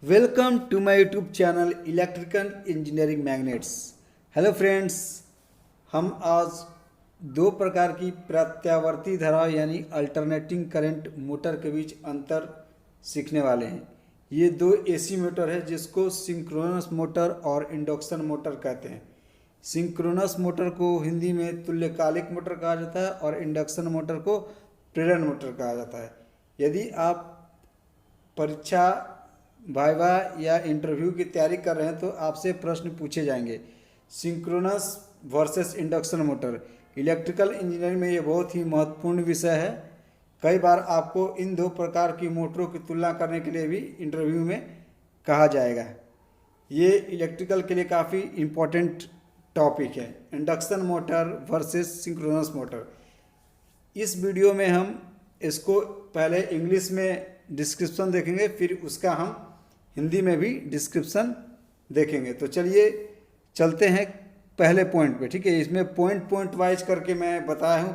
Welcome to my YouTube channel electrical engineering magnets. Hello friends, हम आज दो प्रकार की प्रत्यावर्ती धारा यानी अल्टरनेटिंग करंट मोटर के बीच अंतर सीखने वाले हैं। ये दो एसी मोटर है जिसको सिंक्रोनस मोटर और इंडक्शन मोटर कहते हैं। सिंक्रोनस मोटर को हिंदी में तुल्यकालिक मोटर कहा जाता है और इंडक्शन मोटर को प्रेरण मोटर कहा जाता है। यदि आप परीक्षा वाइवा या इंटरव्यू की तैयारी कर रहे हैं तो आपसे प्रश्न पूछे जाएंगे। Synchronous versus induction motor, electrical engineering में ये बहुत ही महत्वपूर्ण विषय है। कई बार आपको इन दो प्रकार की मोटरों की तुलना करने के लिए भी इंटरव्यू में कहा जाएगा। ये इलेक्ट्रिकल के लिए काफ़ी इम्पोर्टेंट टॉपिक है, induction motor versus synchronous motor. इस वीडियो में हम इसको पहले इंग्लिश में डिस्क्रिप्शन देखेंगे, फिर उसका हम हिंदी में भी डिस्क्रिप्शन देखेंगे। तो चलिए चलते हैं पहले पॉइंट पे, ठीक है। इसमें पॉइंट वाइज करके मैं बताया हूँ,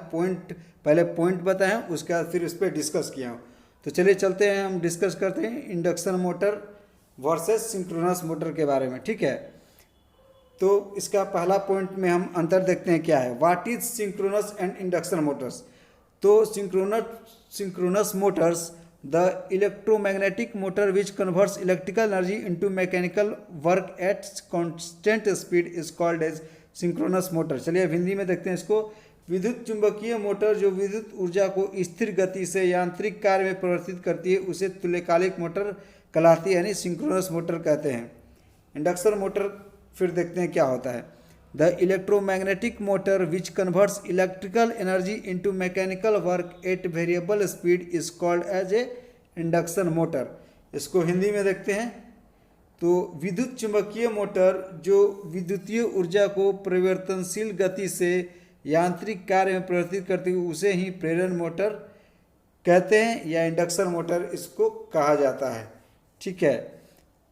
पहले पॉइंट बताया हूँ, उसके बाद फिर उस पर डिस्कस किया हूँ। तो चलिए चलते हैं, हम डिस्कस करते हैं induction motor versus synchronous motor के बारे में, ठीक है। तो इसका पहला पॉइंट में हम अंतर देखते हैं क्या है। What is synchronous and induction motors. तो synchronous motors the electromagnetic motor which converts electrical energy into mechanical work at constant speed is called as synchronous motor। चलिए अब हिंदी में देखते हैं इसको। विद्युत चुंबकीय मोटर जो विद्युत ऊर्जा को स्थिर गति से यांत्रिक कार्य में परिवर्तित करती है उसे तुल्यकालिक मोटर कहलाती है, यानी सिंक्रोनस मोटर कहते हैं। इंडक्शन मोटर फिर देखते हैं क्या होता है। The electromagnetic motor which converts electrical energy into mechanical work at variable speed is called as a induction motor। इसको हिंदी में देखते हैं। तो विद्युत चुंबकीय मोटर जो विद्युतीय ऊर्जा को परिवर्तनशील गति से यांत्रिक कार्य में परिवर्तित करती है उसे ही प्रेरण मोटर कहते हैं या इंडक्शन मोटर इसको कहा जाता है, ठीक है।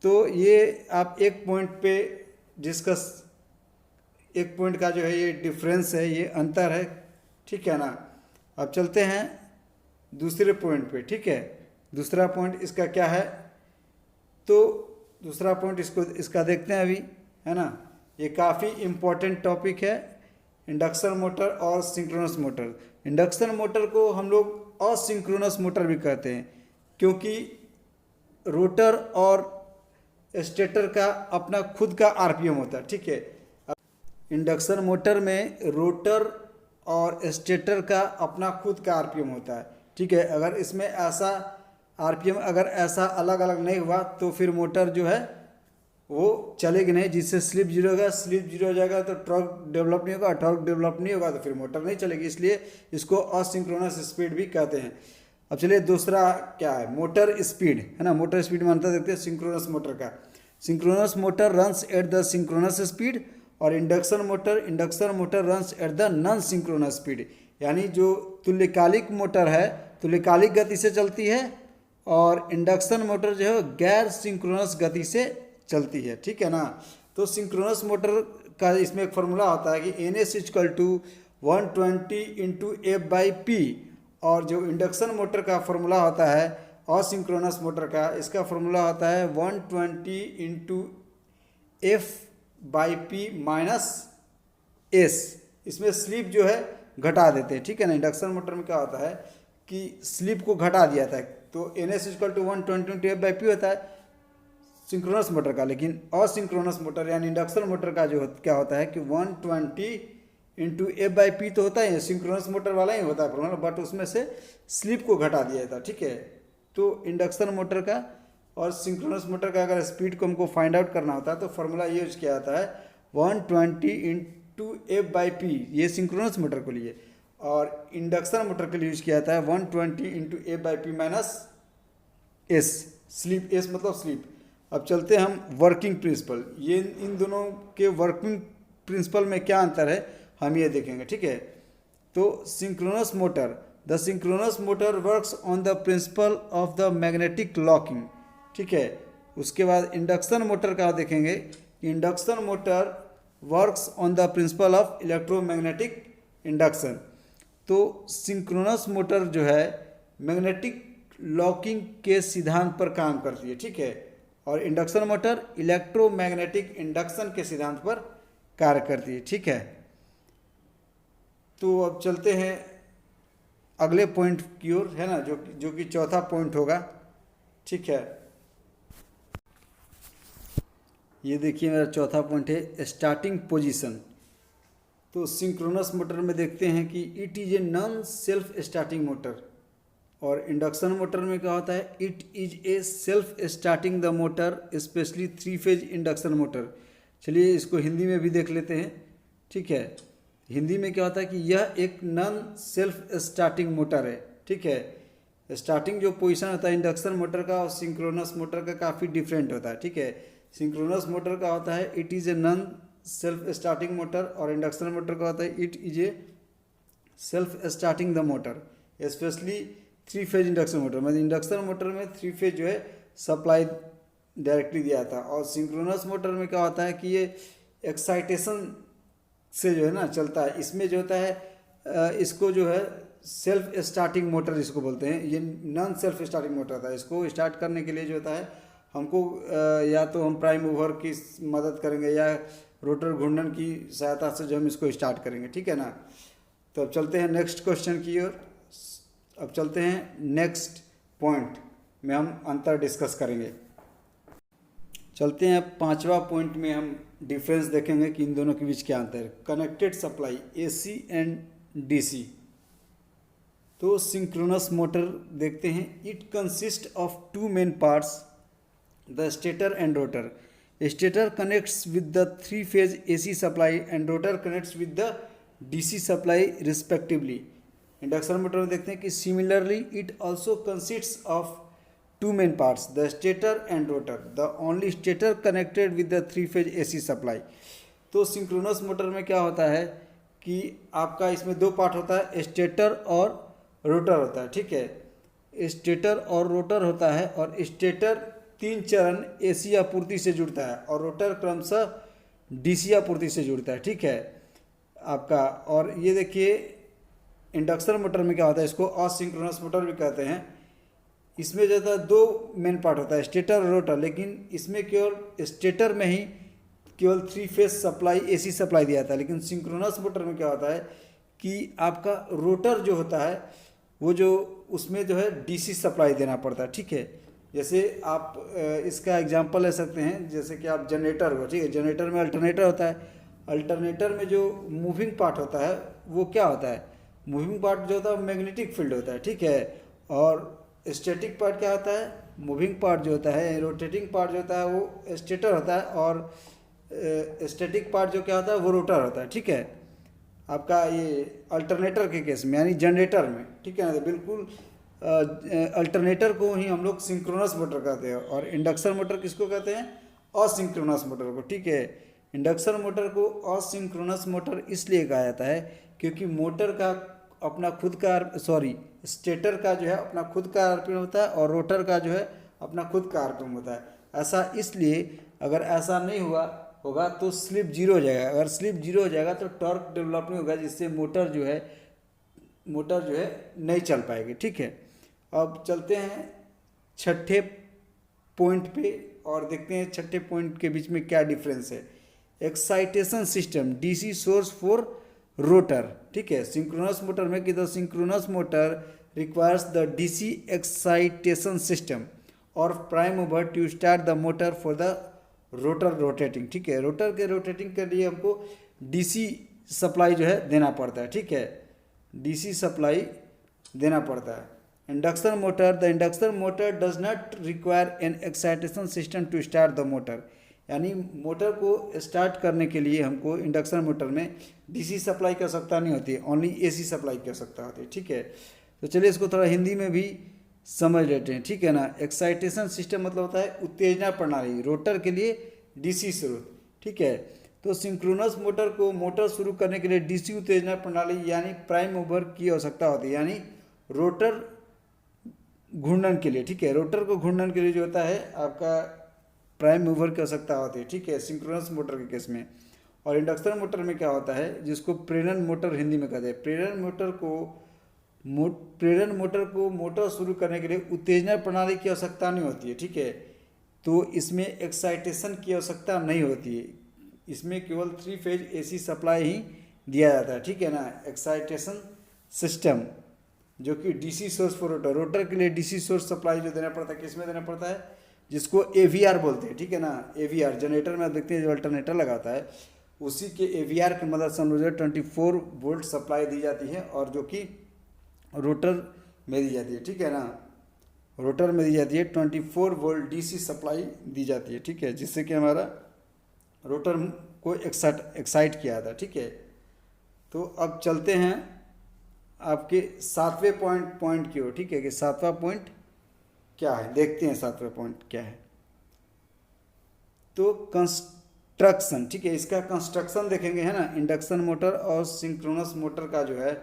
तो ये आप एक पॉइंट का जो है ये डिफरेंस है, ये अंतर है, ठीक है ना। अब चलते हैं दूसरे पॉइंट पे, ठीक है। दूसरा पॉइंट इसका क्या है, तो दूसरा पॉइंट इसका देखते हैं अभी, है ना। ये काफ़ी इम्पोर्टेंट टॉपिक है, इंडक्शन मोटर और सिंक्रोनस मोटर। इंडक्शन मोटर को हम लोग असिंक्रोनस मोटर भी कहते हैं क्योंकि रोटर और स्टेटर का अपना खुद का आरपीएम होता है, ठीक है। इंडक्शन मोटर में रोटर और स्टेटर का अपना खुद का आरपीएम होता है, ठीक है। अगर इसमें ऐसा आरपीएम अगर ऐसा अलग अलग नहीं हुआ तो फिर मोटर जो है वो चलेगी नहीं, जिससे स्लिप जीरो होगा। स्लिप जीरो हो जाएगा तो टॉर्क डेवलप नहीं होगा, टॉर्क डेवलप नहीं होगा तो फिर मोटर नहीं चलेगी, इसलिए इसको असिंक्रोनस स्पीड भी कहते हैं। अब चलिए दूसरा क्या है, मोटर स्पीड, है ना। मोटर स्पीड में अंतर देखते हैं सिंक्रोनस मोटर का। Synchronous motor runs at the synchronous speed और induction motor runs at the non synchronous speed, यानी जो तुल्यकालिक मोटर है तुल्यकालिक गति से चलती है और इंडक्शन मोटर जो है गैर सिंक्रोनस गति से चलती है, ठीक है ना। तो सिंक्रोनस मोटर का इसमें एक फार्मूला होता है कि NS equal to 120 into F/P, और जो इंडक्शन मोटर का फार्मूला होता है असिंक्रोनस मोटर का, इसका फार्मूला होता है 120 इंटू F/P माइनस S। इसमें स्लिप जो है घटा देते हैं, ठीक है ना। इंडक्शन मोटर में क्या होता है कि स्लिप को घटा दिया था, तो NS इक्वल टू 120 F/P होता है सिंक्रोनस मोटर का। लेकिन असिंक्रोनस मोटर यानी इंडक्शन मोटर का जो क्या होता है कि 120 इंटू F/P तो होता है, सिंक्रोनस मोटर वाला ही होता है, बट उसमें से स्लिप को घटा दिया था, ठीक है। तो इंडक्शन मोटर का और सिंक्रोनस मोटर का अगर स्पीड को हमको फाइंड आउट करना होता है तो फार्मूला यूज किया जाता है 120 इंटू F/P, ये सिंक्रोनस मोटर के लिए, और इंडक्शन मोटर के लिए यूज किया जाता है 120 into F/P minus S, slip, S मतलब स्लिप। अब चलते हैं हम वर्किंग प्रिंसिपल, ये इन दोनों के वर्किंग प्रिंसिपल में क्या अंतर है हम ये देखेंगे, ठीक है। तो synchronous motor, the synchronous motor works on the principle of the magnetic locking, ठीक है। उसके बाद इंडक्शन मोटर का देखेंगे, induction motor works on the principle of electromagnetic induction. तो सिंक्रोनस मोटर जो है मैग्नेटिक लॉकिंग के सिद्धांत पर काम करती है, ठीक है। और इंडक्शन मोटर इलेक्ट्रोमैग्नेटिक इंडक्शन के सिद्धांत पर कार्य करती है। ठीक है, तो अब चलते हैं अगले पॉइंट की ओर, है ना, जो कि चौथा पॉइंट होगा। ठीक है, ये देखिए मेरा चौथा पॉइंट है स्टार्टिंग पोजीशन। तो सिंक्रोनस मोटर में देखते हैं कि it is a non self starting motor, और इंडक्शन मोटर में क्या होता है, it is a self starting the motor specially 3 phase induction motor. चलिए इसको हिंदी में भी देख लेते हैं। ठीक है, हिंदी में क्या होता है कि यह एक नॉन सेल्फ स्टार्टिंग मोटर है। ठीक है, स्टार्टिंग जो पोजीशन होता है इंडक्शन मोटर का और सिंक्रोनस मोटर का काफ़ी डिफरेंट होता है। ठीक है, सिंक्रोनस मोटर का होता है it is a non self starting motor, और इंडक्शन मोटर का होता है it is a self starting the motor specially 3 phase induction motor. मतलब इंडक्शन मोटर में 3 फेज जो है सप्लाई डायरेक्टली दिया था, और सिंक्रोनस मोटर में क्या होता है कि ये एक्साइटेशन से जो है ना चलता है। इसमें जो होता है इसको जो है सेल्फ स्टार्टिंग मोटर इसको बोलते हैं, ये नॉन सेल्फ स्टार्टिंग मोटर था। इसको स्टार्ट करने के लिए जो होता है हमको या तो हम प्राइम मूवर की मदद करेंगे या रोटर घूर्णन की सहायता से जो हम इसको स्टार्ट करेंगे। ठीक है ना, तो अब चलते हैं नेक्स्ट क्वेश्चन की ओर। अब चलते हैं नेक्स्ट पॉइंट में हम अंतर डिस्कस करेंगे। चलते हैं 5वां पॉइंट में हम डिफरेंस देखेंगे कि इन दोनों के बीच क्या अंतर है। Connected supply AC and DC. तो सिंक्रोनस मोटर देखते हैं, it consist of 2 main parts, the stator and rotor. Stator connects with the 3 phase AC supply and rotor connects with the DC supply respectively. Induction motor में देखते हैं कि similarly it also consists of 2 main parts, the stator and rotor, the only stator connected with the 3 phase AC supply. तो synchronous motor में क्या होता है कि आपका इसमें 2 पार्ट होता है, स्टेटर और रोटर होता है। ठीक है, स्टेटर और रोटर होता है, और स्टेटर 3 चरण एसी आपूर्ति से जुड़ता है और रोटर क्रमशः डीसी आपूर्ति से जुड़ता है। ठीक है आपका, और ये देखिए इंडक्शन मोटर में क्या होता है, इसको असिंक्रोनस मोटर भी कहते हैं। इसमें जो होता है 2 मेन पार्ट होता है, स्टेटर और रोटर, लेकिन इसमें केवल स्टेटर में ही केवल 3 फेज सप्लाई एसी सप्लाई दिया था। लेकिन सिंक्रोनस मोटर में क्या होता है कि आपका रोटर जो होता है वो जो उसमें जो है डीसी सप्लाई देना पड़ता है। ठीक है, जैसे आप इसका एग्जांपल ले सकते हैं, जैसे कि आप जनरेटर हो। ठीक है, जनरेटर में अल्टरनेटर होता है, अल्टरनेटर में जो मूविंग पार्ट होता है वो क्या होता है, मूविंग पार्ट जो होता है मैग्नेटिक फील्ड होता है। ठीक है, और स्टैटिक पार्ट क्या होता है, मूविंग पार्ट जो होता है, रोटेटिंग पार्ट जो होता है वो स्टेटर होता है, और स्टैटिक पार्ट जो क्या होता है वो रोटर होता है। ठीक है, आपका ये अल्टरनेटर के केस में यानी जनरेटर में। ठीक है ना, तो बिल्कुल अल्टरनेटर को ही हम लोग सिंक्रोनस मोटर कहते हैं, और इंडक्शन मोटर किसको कहते हैं, असिंक्रोनस मोटर को। ठीक है, इंडक्शन मोटर को असिंक्रोनस मोटर इसलिए कहा जाता है क्योंकि मोटर का अपना खुद का स्टेटर का जो है अपना खुद का आरपीएम होता है, और रोटर का जो है अपना खुद का आरपीएम होता है। ऐसा इसलिए, अगर ऐसा नहीं होगा तो स्लिप जीरो हो जाएगा। अगर स्लिप जीरो हो जाएगा तो टॉर्क डेवलप नहीं होगा, जिससे मोटर जो है नहीं चल पाएगी। ठीक है, अब चलते हैं 6ठे पॉइंट पे और देखते हैं 6ठे पॉइंट के बीच में क्या डिफरेंस है। Excitation system DC source for rotor. ठीक है, सिंक्रोनस मोटर में कि the synchronous motor requires the DC excitation system और prime mover to start the motor for the rotor rotating. ठीक है, रोटर के रोटेटिंग के लिए हमको डीसी सप्लाई जो है देना पड़ता है। ठीक है, डीसी सप्लाई देना पड़ता है। Induction motor, the induction motor does not require an excitation system to start the motor. यानी मोटर को स्टार्ट करने के लिए हमको इंडक्शन मोटर में डीसी सप्लाई की आवश्यकता नहीं होती है, ओनली एसी सप्लाई की आवश्यकता होती है। ठीक है, तो चलिए इसको थोड़ा हिंदी में भी समझ लेते हैं। ठीक है ना, एक्साइटेशन सिस्टम मतलब होता है उत्तेजना प्रणाली, रोटर के लिए डीसी स्रोत। ठीक है, तो सिंक्रोनस मोटर को मोटर शुरू करने के लिए डीसी उत्तेजना प्रणाली यानी प्राइम मूवर की आवश्यकता होती है, यानी रोटर घूर्णन के लिए। ठीक है, रोटर को घूर्णन के लिए जो होता है आपका प्राइम मूवर की आवश्यकता होती है। ठीक है, सिंक्रोनस मोटर के केस में। और इंडक्शन मोटर में क्या होता है, जिसको प्रेरण मोटर हिंदी में कहते हैं, प्रेरण मोटर को मोटर शुरू करने के लिए उत्तेजना प्रणाली की आवश्यकता नहीं होती है। ठीक है, तो इसमें एक्साइटेशन की आवश्यकता नहीं होती है, इसमें केवल 3 फेज AC सप्लाई ही दिया जाता है, ठीक है ना। एक्साइटेशन सिस्टम जो कि DC source for rotor, rotor के लिए DC सोर्स सप्लाई जो देना पड़ता है, किसमें देना पड़ता है, जिसको AVR बोलते हैं, ठीक है ना। AVR जनरेटर में आप देखते हैं जो अल्टरनेटर लगाता है, उसी के AVR की मदद से हम लोग 24 वोल्ट सप्लाई दी जाती है, और जो कि रोटर में दी जाती है, ठीक है ना। रोटर में दी जाती है 24 वोल्ट DC सप्लाई दी जाती है, ठीक है, जिससे कि हमारा रोटर को एक्साइट किया जाता है, ठीक है। तो अब चलते हैं आपके 7वें पॉइंट की ओर, ठीक है, कि 7वां पॉइंट क्या है, देखते हैं 7वां पॉइंट क्या है। तो कंस्ट्रक्शन, ठीक है, इसका कंस्ट्रक्शन देखेंगे, है ना। इंडक्शन मोटर और सिंक्रोनस मोटर का जो है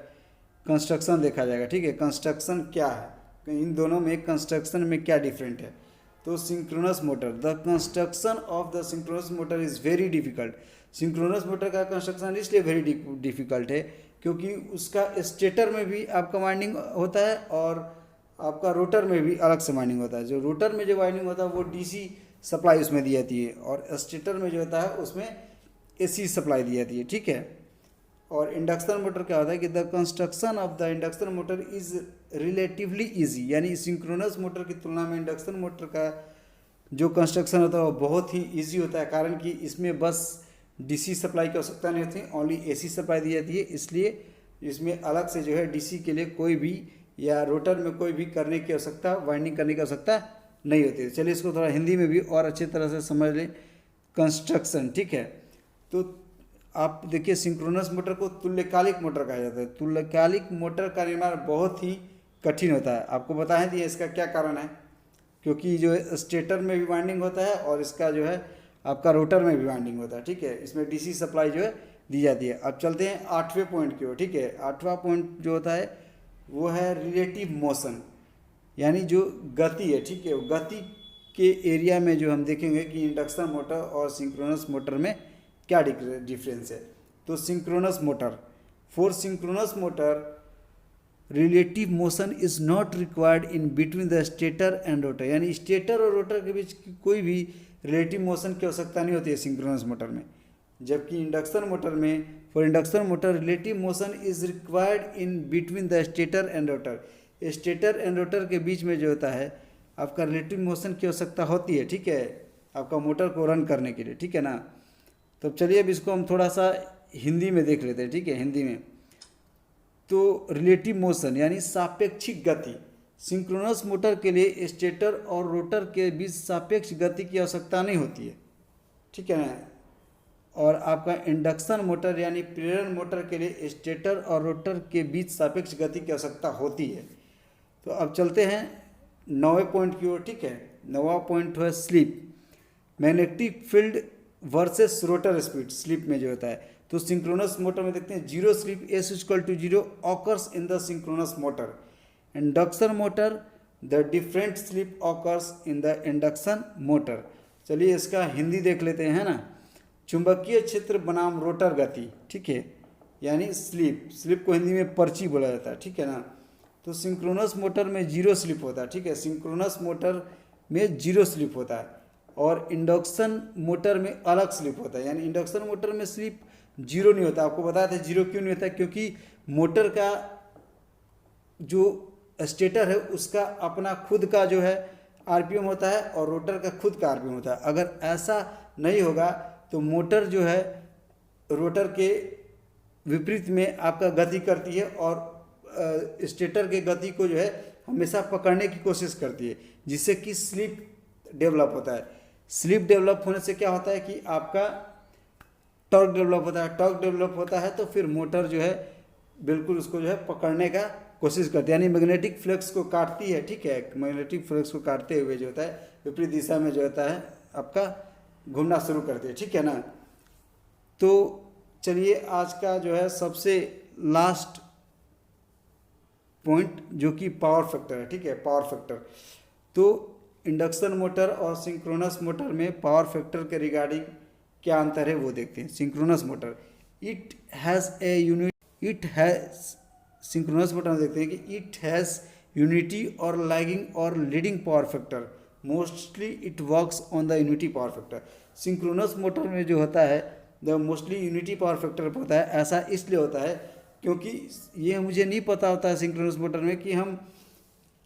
कंस्ट्रक्शन देखा जाएगा, ठीक है। कंस्ट्रक्शन क्या है, इन दोनों में कंस्ट्रक्शन में क्या डिफरेंट है। तो synchronous motor, the construction of the synchronous motor is very difficult. Synchronous motor का कंस्ट्रक्शन इसलिए वेरी डिफिकल्ट है क्योंकि उसका स्टेटर में भी आपका वाइंडिंग होता है और आपका रोटर में भी अलग से वाइंडिंग होता है। जो रोटर में जो वाइंडिंग होता है वो DC सप्लाई उसमें दी जाती है, और स्टेटर में जो होता है उसमें AC सप्लाई दी जाती है, ठीक है। और इंडक्शन मोटर क्या होता है कि the construction of the induction motor is relatively easy, यानी सिंक्रोनस मोटर की तुलना में इंडक्शन मोटर का जो कंस्ट्रक्शन होता है वो बहुत ही ईजी होता है, कारण कि इसमें बस DC सप्लाई की आवश्यकता नहीं होती, ओनली AC सप्लाई दी जाती है। इसलिए इसमें अलग से जो है DC के लिए कोई भी या रोटर में कोई भी करने की आवश्यकता, वाइंडिंग करने की आवश्यकता नहीं होती है। चलिए इसको थोड़ा हिंदी में भी और अच्छी तरह से समझ लें, कंस्ट्रक्शन, ठीक है। तो आप देखिए सिंक्रोनस मोटर को तुल्यकालिक मोटर कहा जाता है। तुल्यकालिक मोटर का निर्माण बहुत ही कठिन होता है। आपको बताएं दिए इसका क्या कारण है, क्योंकि जो है स्टेटर में भी वाइंडिंग होता है और इसका जो है आपका रोटर में भी वाइंडिंग होता है, ठीक है। इसमें DC सप्लाई जो है दी जाती है। अब चलते हैं 8वें पॉइंट की ओर, ठीक है। 8वां पॉइंट जो होता है वो है रिलेटिव मोशन, यानी जो गति है, ठीक है। गति के एरिया में जो हम देखेंगे कि इंडक्शन मोटर और सिंक्रोनस मोटर में क्या डिफरेंस है। तो synchronous motor, for synchronous motor relative motion is not required in between the stator and rotor, यानी स्टेटर और रोटर के बीच कोई भी रिलेटिव मोशन की आवश्यकता नहीं होती है सिंक्रोनस मोटर में। जबकि इंडक्शन मोटर में, for induction motor relative motion is required in between the stator and rotor, stator and rotor के बीच में जो होता है आपका रिलेटिव मोशन की आवश्यकता होती है, ठीक है, आपका मोटर को रन करने के लिए, ठीक है ना। तो चलिए अब इसको हम थोड़ा सा हिंदी में देख लेते हैं, ठीक है, हिंदी में। तो रिलेटिव मोशन यानी सापेक्षिक गति, सिंक्रोनस मोटर के लिए स्टेटर और रोटर के बीच सापेक्ष गति की आवश्यकता नहीं होती है, ठीक है ना। और आपका इंडक्शन मोटर यानी प्रेरण मोटर के लिए स्टेटर और रोटर के बीच सापेक्ष गति की आवश्यकता होती है। तो अब चलते हैं 9वें पॉइंट की ओर, ठीक है। 9वां पॉइंट है slip, magnetic field versus rotor speed, slip में जो होता है। तो सिंक्रोनस मोटर में देखते हैं zero slip S=0 occurs in the synchronous motor. Induction motor the different slip occurs in the induction motor. चलिए इसका हिंदी देख लेते हैं ना। चुंबकीय क्षेत्र बनाम रोटर गति, ठीक है, यानी स्लिप, स्लिप को हिंदी में पर्ची बोला जाता है, ठीक है ना। तो सिंक्रोनस मोटर में जीरो स्लिप होता है, ठीक है, सिंक्रोनस मोटर में जीरो स्लिप होता है, और इंडक्शन मोटर में अलग स्लिप होता है। यानी इंडक्शन मोटर में स्लिप जीरो नहीं होता। आपको बताया था जीरो क्यों नहीं होता, क्योंकि मोटर का जो स्टेटर है उसका अपना खुद का जो है RPM होता है और रोटर का खुद का RPM होता है। अगर ऐसा नहीं होगा तो मोटर जो है रोटर के विपरीत में आपका गति करती है और स्टेटर के गति को जो है हमेशा पकड़ने की कोशिश करती है, जिससे कि स्लिप डेवलप होता है। स्लिप डेवलप होने से क्या होता है कि आपका टॉर्क डेवलप होता है। टॉर्क डेवलप होता है तो फिर मोटर जो है बिल्कुल उसको जो है पकड़ने का कोशिश करती है, यानी मैग्नेटिक फ्लक्स को काटती है, ठीक है। मैग्नेटिक फ्लक्स को काटते हुए जो होता है विपरीत दिशा में जो होता है आपका घूमना शुरू करती है, ठीक है ना। तो चलिए आज का जो है सबसे लास्ट पॉइंट जो कि पावर फैक्टर है, ठीक है, पावर फैक्टर। तो इंडक्शन मोटर और सिंक्रोनस मोटर में पावर फैक्टर के रिगार्डिंग क्या अंतर है वो देखते हैं। सिंक्रोनस मोटर सिंक्रोनस मोटर में देखते हैं कि इट हैज़ यूनिटी और लैगिंग और leading power factor mostly it works on the unity power factor. Synchronous motor में जो होता है the mostly unity power factor पर होता है। ऐसा इसलिए होता है क्योंकि ये मुझे नहीं पता होता है सिंक्रोनस मोटर में कि हम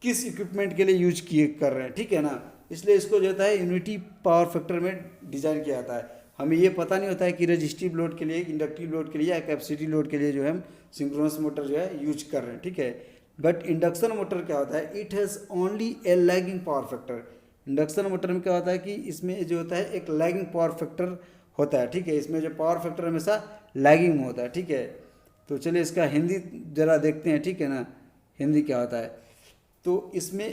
किस इक्विपमेंट के लिए यूज किए कर रहे हैं, ठीक है ना। इसलिए इसको जो होता है यूनिटी पावर फैक्टर में डिज़ाइन किया जाता है। हमें ये पता नहीं होता है कि रजिस्टिव लोड के लिए, इंडक्टिव लोड के लिए या कैपेसिटी लोड के लिए जो है हम सिंक्रोनस मोटर जो है यूज कर रहे हैं, ठीक है। बट इंडक्शन मोटर क्या होता है, it has only A lagging power factor. Induction motor में क्या होता है कि इसमें जो होता है एक लैगिंग पावर फैक्टर होता है, ठीक है। इसमें जो पावर फैक्टर हमेशा लैगिंग में होता है, ठीक है। तो चलिए इसका हिंदी ज़रा देखते हैं, ठीक है ना, हिंदी क्या होता है। तो इसमें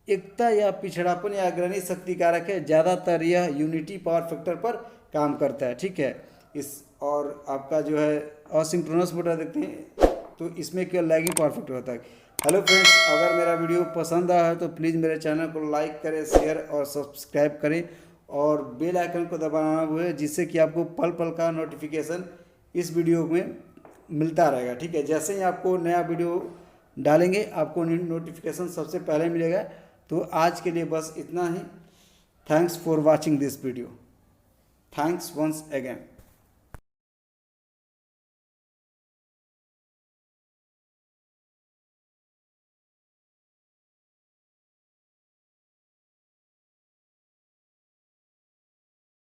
एकता या पिछड़ापन या अग्रणी शक्ति कारक है, ज़्यादातर यह यूनिटी पावर फैक्टर पर काम करता है, ठीक है। इस और आपका जो है असिंक्रोनस मोटर देखते हैं तो इसमें केवल लैगिंग पावर फैक्टर होता है। हेलो फ्रेंड्स, अगर मेरा वीडियो पसंद आया है तो प्लीज़ मेरे चैनल को लाइक करें, शेयर और सब्सक्राइब करें और बेल आइकन को दबाना भूलें, जिससे कि आपको पल पल का नोटिफिकेशन इस वीडियो में मिलता रहेगा, ठीक है। जैसे ही आपको नया वीडियो डालेंगे आपको नोटिफिकेशन सबसे पहले मिलेगा। तो आज के लिए बस इतना ही। Thanks for watching this video. Thanks once again.